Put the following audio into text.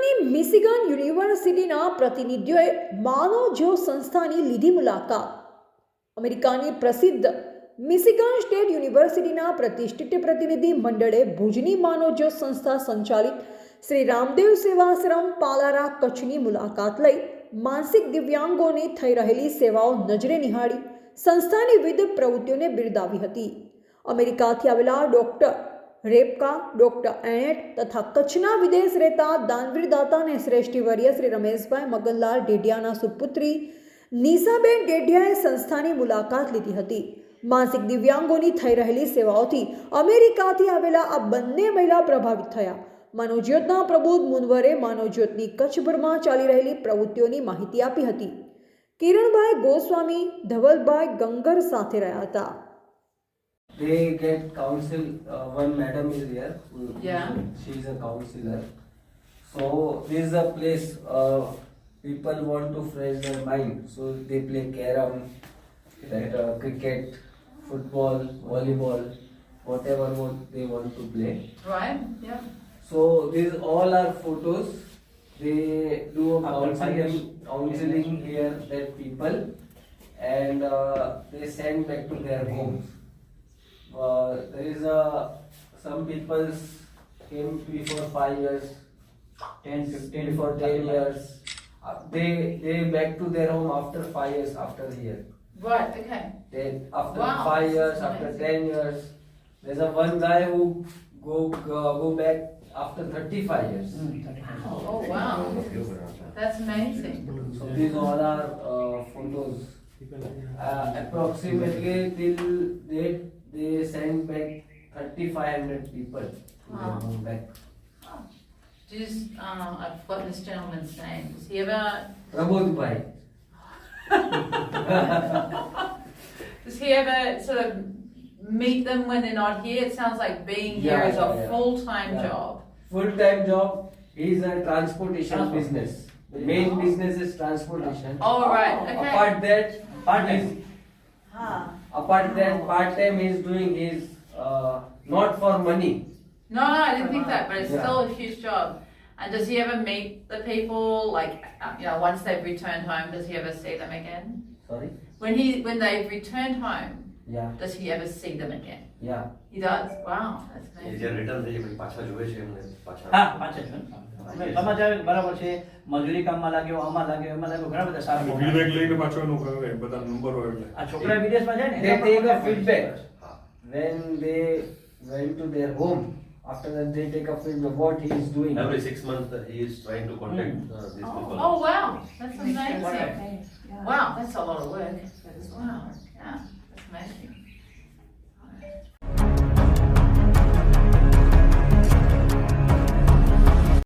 અમેરિકાની મિશિગન યુનિવર્સિટીના પ્રતિનિધિઓએ માનવજ્યોત સંસ્થાની લીધી મુલાકાત. અમેરિકાની પ્રસિદ્ધ મિશિગન સ્ટેટ યુનિવર્સિટીના પ્રતિષ્ઠિત પ્રતિનિધિ મંડળે ભુજની માનવજ્યોત સંસ્થા સંચાલિત શ્રી રામદેવ સેવાશ્રમ પાલારા કચ્છની મુલાકાત લઈ માનસિક દિવ્યાંગોને થઈ રહેલી સેવાઓ નજરે નિહાળી સંસ્થાની વિવિધ પ્રવૃત્તિઓને બિરદાવી હતી. અમેરિકાથી આવેલા ડૉક્ટર રેબકા, ડૉક્ટર એનેટ તથા કચ્છના વિદેશ રહેતા દાનવીર દાતા અને શ્રેષ્ઠીવર્ય શ્રી રમેશભાઈ મગનલાલ ડેડિયાના સુપુત્રી નિશાબેન ડેડિયાએ સંસ્થાની મુલાકાત લીધી હતી. માનસિક દિવ્યાંગોની થઈ રહેલી સેવાઓથી અમેરિકાથી આવેલા આ બંને મહિલા પ્રભાવિત થયા. માનવજ્યોતના પ્રબુદ્ધ મુનવરે માનવજ્યોતની કચ્છભરમાં ચાલી રહેલી પ્રવૃત્તિઓની માહિતી આપી હતી. કિરણભાઈ ગોસ્વામી ધવલભાઈ ગંગર સાથે રહ્યા હતા. They get counsel. One madam is here. Yeah. She is a counselor. So this is a place people want to fresh their mind. So they play carom, cricket, football, volleyball, whatever they want to play. Right? Yeah. So these all are photos. They do a counseling here that people, and they send back to their homes. There is some people came before 5 years, 10, 15, before 10 years. They back to their home after 5 years after here. Right, okay. Then after Wow, 5 years, that's after amazing. 10 years, there's a one guy who go back after 35 years. Oh, wow. That's amazing. So these all are photos. Approximately till date they send back 3,500 people Wow. back. Just, I've forgotten this gentleman's name. Does he ever, Prabodh Bhai. does he ever sort of meet them when they're not here? It sounds like being here is a full-time job. Full-time job. He is a transportation business. The main business is transportation. Oh, right, okay. Apart that, part-time he is doing his not for money. No, I didn't think that, but it's Yeah. still a huge job. And does he ever meet the people, like, once they've returned home, does he ever see them again? Sorry. When they've returned home, Yeah. does he ever see them again? Yeah. He does? Wow, that's A amazing. જે return થઈ પછી પાછા જોવે છે એમને પાછા હા પાછા છે સમાચાર બરાબર છે મજૂરી કામમાં લાગ્યો આમાં લાગ્યો એમાં લાગ્યો ઘણા બધા સારા મોકા. વિવેક લઈને પાછો એનું કરે બધા નંબર હોય એટલે આ છોકરા વિદેશમાં જાય ને They એના take પણ a feedback. હા When they went to their home, after that they take a feedback what he is doing. every 6 months he is trying to contact these people. Oh, wow, that's amazing. Wow, that's a lot of work. Wow, yeah, that's amazing.